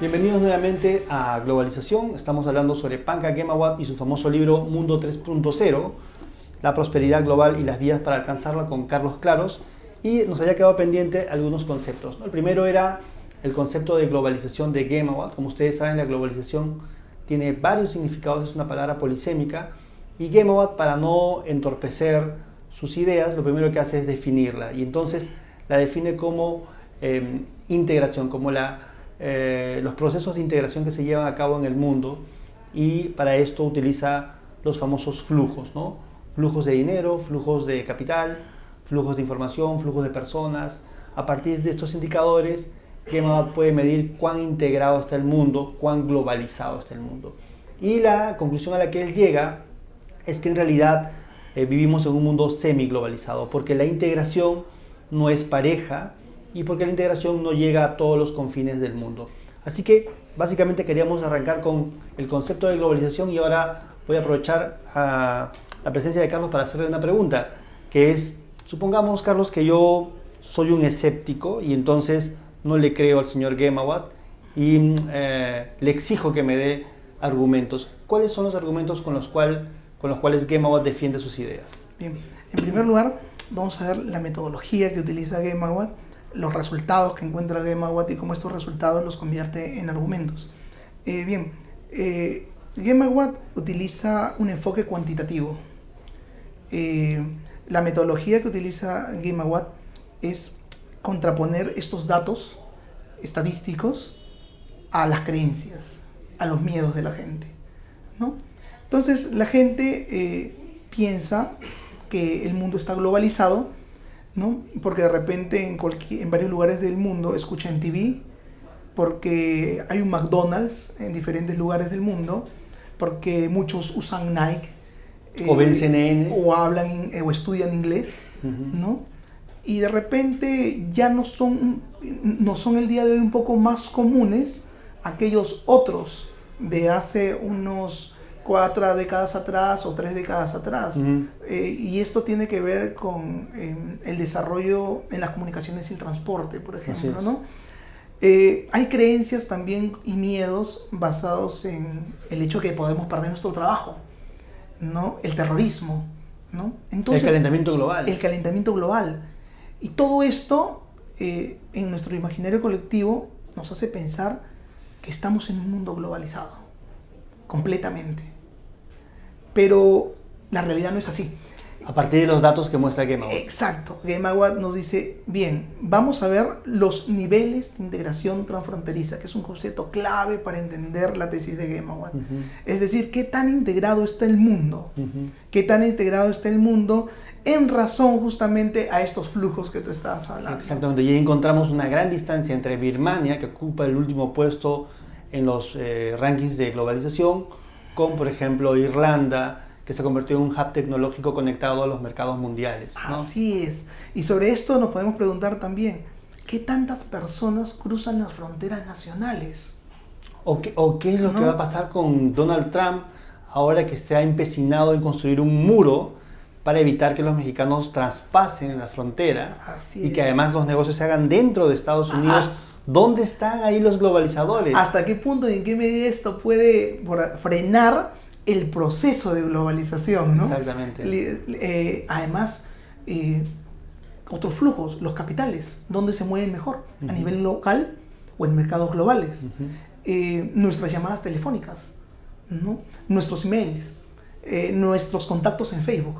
Bienvenidos nuevamente a Globalización. Estamos hablando sobre Pankaj Ghemawat y su famoso libro Mundo 3.0, la prosperidad global y las vías para alcanzarla, con Carlos Claros. Y nos había quedado pendiente algunos conceptos, ¿no? El primero era el concepto de globalización de Ghemawat. Como ustedes saben, la globalización tiene varios significados, es una palabra polisémica. Y Ghemawat, para no entorpecer sus ideas, lo primero que hace es definirla. Y entonces la define como integración, como los procesos de integración que se llevan a cabo en el mundo, y para esto utiliza los famosos flujos, ¿no? Flujos de dinero, flujos de capital, flujos de información, flujos de personas. A partir de estos indicadores, Ghemawat puede medir cuán integrado está el mundo, cuán globalizado está el mundo. Y la conclusión a la que él llega es que en realidad vivimos en un mundo semi-globalizado, porque la integración no es pareja, y porque la integración no llega a todos los confines del mundo. Así que básicamente queríamos arrancar con el concepto de globalización, y ahora voy a aprovechar la presencia de Carlos para hacerle una pregunta, que es, supongamos, Carlos, que yo soy un escéptico y entonces no le creo al señor Ghemawat y le exijo que me dé argumentos. ¿Cuáles son los argumentos con los cuales Ghemawat defiende sus ideas? Bien, en primer lugar vamos a ver la metodología que utiliza Ghemawat, los resultados que encuentra Ghemawat y cómo estos resultados los convierte en argumentos. Ghemawat utiliza un enfoque cuantitativo. La metodología que utiliza Ghemawat es contraponer estos datos estadísticos a las creencias, a los miedos de la gente, ¿no? Entonces la gente piensa que el mundo está globalizado, ¿no? Porque de repente en varios lugares del mundo escuchan TV, porque hay un McDonald's en diferentes lugares del mundo, porque muchos usan Nike, o ven CNN, o hablan o estudian inglés, ¿no? Y de repente ya no son el día de hoy un poco más comunes aquellos otros de hace unos 4 décadas atrás o 3 décadas atrás. Y esto tiene que ver con el desarrollo en las comunicaciones y el transporte, por ejemplo, ¿no? Hay creencias también y miedos basados en el hecho de que podemos perder nuestro trabajo, ¿no? El terrorismo, ¿no? Entonces, el calentamiento global. El calentamiento global. Y todo esto en nuestro imaginario colectivo nos hace pensar que estamos en un mundo globalizado, completamente. Pero la realidad no es así. A partir de los datos que muestra Ghemawat. Exacto. Ghemawat nos dice, bien, vamos a ver los niveles de integración transfronteriza, que es un concepto clave para entender la tesis de Ghemawat. Es decir, qué tan integrado está el mundo, qué tan integrado está el mundo en razón justamente a estos flujos que tú estabas hablando. Exactamente, y ahí encontramos una gran distancia entre Birmania, que ocupa el último puesto en los rankings de globalización, con, por ejemplo, Irlanda, que se convirtió en un hub tecnológico conectado a los mercados mundiales, ¿no? Así es. Y sobre esto nos podemos preguntar también, ¿qué tantas personas cruzan las fronteras nacionales? ¿O qué es lo que va a pasar con Donald Trump ahora que se ha empecinado en construir un muro para evitar que los mexicanos traspasen la frontera? Así y es. Que además los negocios se hagan dentro de Estados Unidos? ¿Dónde están ahí los globalizadores? ¿Hasta qué punto y en qué medida esto puede frenar el proceso de globalización, ¿no? Exactamente. Además, otros flujos, los capitales, ¿dónde se mueven mejor? ¿A nivel local o en mercados globales? Nuestras llamadas telefónicas, ¿no? Nuestros emails, nuestros contactos en Facebook.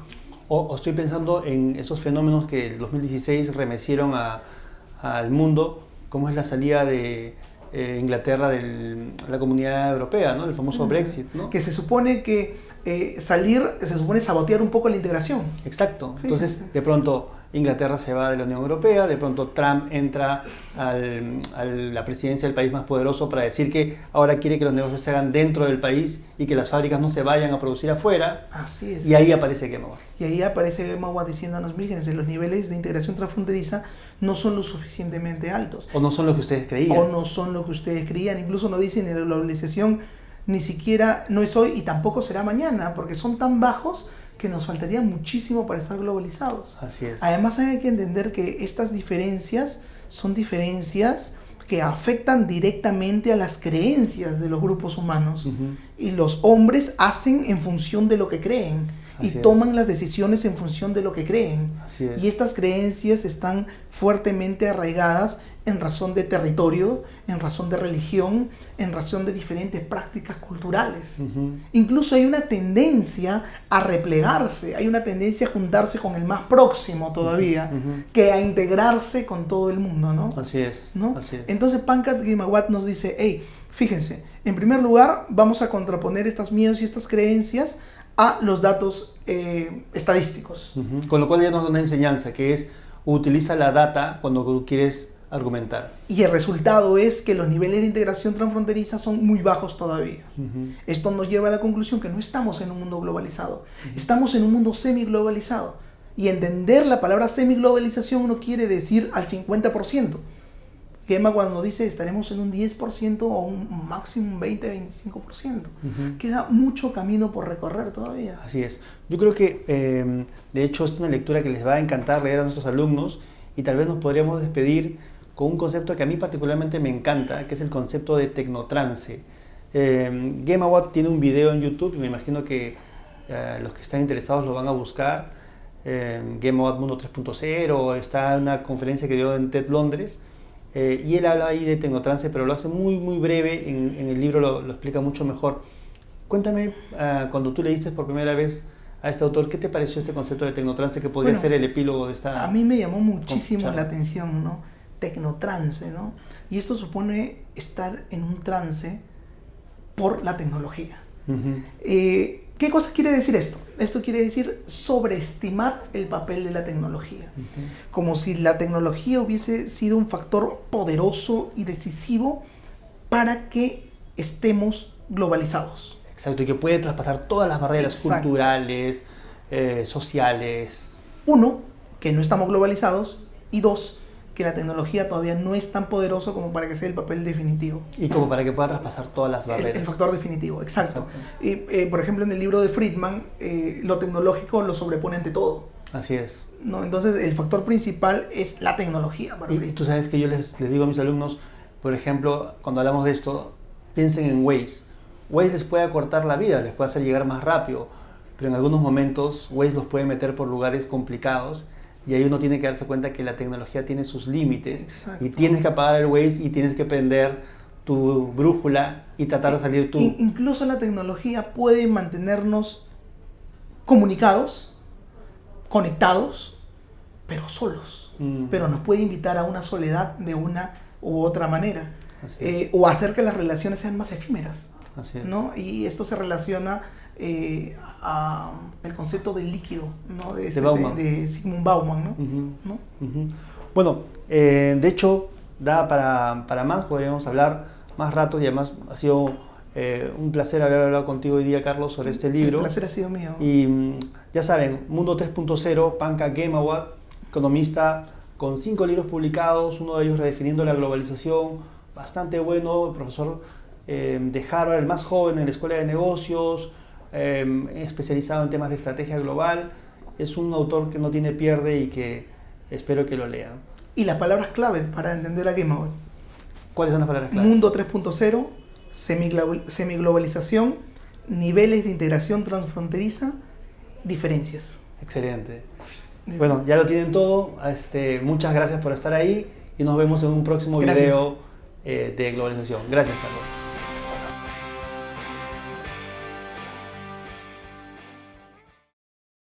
O estoy pensando en esos fenómenos que en 2016 remecieron al mundo, como es la salida de Inglaterra de la Comunidad Europea, ¿no? El famoso Brexit, ¿no? Que se supone que se supone sabotear un poco la integración. Exacto. Entonces, de pronto Inglaterra se va de la Unión Europea, de pronto Trump entra a la presidencia del país más poderoso para decir que ahora quiere que los negocios se hagan dentro del país y que las fábricas no se vayan a producir afuera. Así es. Y ahí aparece Ghemawat. Y ahí aparece Ghemawat diciéndonos, fíjense, los niveles de integración transfronteriza no son lo suficientemente altos. O no son lo que ustedes creían. O no son lo que ustedes creían. Incluso nos dicen en la globalización ni siquiera no es hoy y tampoco será mañana, porque son tan bajos que nos faltaría muchísimo para estar globalizados. Así es. Además hay que entender que estas diferencias son diferencias que afectan directamente a las creencias de los grupos humanos. Ujú. Y los hombres hacen en función de lo que creen y Así es. toman las decisiones en función de lo que creen. Así es. Y estas creencias están fuertemente arraigadas en razón de territorio, en razón de religión, en razón de diferentes prácticas culturales. Ujú. Incluso hay una tendencia a replegarse, hay una tendencia a juntarse con el más próximo todavía, Ujú. que a integrarse con todo el mundo, ¿no? Así es. ¿No? Así es. Entonces Pankaj Ghemawat nos dice, hey, fíjense, en primer lugar vamos a contraponer estos miedos y estas creencias a los datos estadísticos. Ujú. Con lo cual ya nos da una enseñanza que es utiliza la data cuando tú quieres argumentar. Y el resultado es que los niveles de integración transfronteriza son muy bajos todavía. Ujú. Esto nos lleva a la conclusión que no estamos en un mundo globalizado, estamos en un mundo semi-globalizado. Y entender la palabra semi-globalización no quiere decir al 50%. Gemma cuando nos dice estaremos en un 10% o un máximo un 20-25%. Ujú. Queda mucho camino por recorrer todavía. Así es. Yo creo que, de hecho, es una lectura que les va a encantar leer a nuestros alumnos y tal vez nos podríamos despedir con un concepto que a mí particularmente me encanta, que es el concepto de tecnotrance. Ghemawat tiene un video en YouTube y me imagino que los que están interesados lo van a buscar. Ghemawat Mundo 3.0, está en una conferencia que dio en TED Londres. Y él habla ahí de tecnotrance, pero lo hace muy, muy breve. En el libro lo explica mucho mejor. Cuéntame, cuando tú leíste por primera vez a este autor, ¿qué te pareció este concepto de tecnotrance que podría ser el epílogo de esta? A mí me llamó muchísimo charla? la atención, ¿no? Tecnotrance, ¿no? Y esto supone estar en un trance por la tecnología. Ujú. ¿Qué cosa quiere decir esto? Esto quiere decir sobreestimar el papel de la tecnología. Ujú. Como si la tecnología hubiese sido un factor poderoso y decisivo para que estemos globalizados. Exacto, y que puede traspasar todas las barreras Exacto. culturales, sociales. Uno, que no estamos globalizados, y dos, que la tecnología todavía no es tan poderoso como para que sea el papel definitivo. Y como para que pueda traspasar todas las barreras. El factor definitivo, exacto. Exacto. Y, por ejemplo, en el libro de Friedman, lo tecnológico lo sobrepone ante todo, Así es. ¿no? Entonces, el factor principal es la tecnología para Y Friedman. tú sabes que yo les digo a mis alumnos, por ejemplo, cuando hablamos de esto, piensen en Waze. Waze les puede acortar la vida, les puede hacer llegar más rápido, pero en algunos momentos Waze los puede meter por lugares complicados y ahí uno tiene que darse cuenta que la tecnología tiene sus límites. Exacto. Y tienes que apagar el Waze y tienes que prender tu brújula y tratar de salir tú. Incluso la tecnología puede mantenernos comunicados, conectados, pero solos. Pero nos puede invitar a una soledad de una u otra manera. O hacer que las relaciones sean más efímeras. Así es. ¿No? Y esto se relaciona al concepto del líquido, ¿no? de Sigmund Bauman. ¿no? Uh-huh. ¿No? Uh-huh. Bueno, de hecho, da para más, podríamos hablar más ratos y además ha sido un placer haber hablado contigo hoy día, Carlos, sobre este libro. El placer ha sido mío. Y ya saben, Mundo 3.0, Pankaj Ghemawat, economista con 5 libros publicados, uno de ellos redefiniendo la globalización, bastante bueno, el profesor de Harvard, el más joven en la Escuela de Negocios, especializado en temas de estrategia global. Es un autor que no tiene pierde y que espero que lo lean. Y las palabras claves para entender a Ghemawat. ¿Cuáles son las palabras claves? Mundo 3.0, semiglobalización, niveles de integración transfronteriza, diferencias. Excelente. Bueno, ya lo tienen todo. Muchas gracias por estar ahí y nos vemos en un próximo video de globalización. Gracias, Carlos.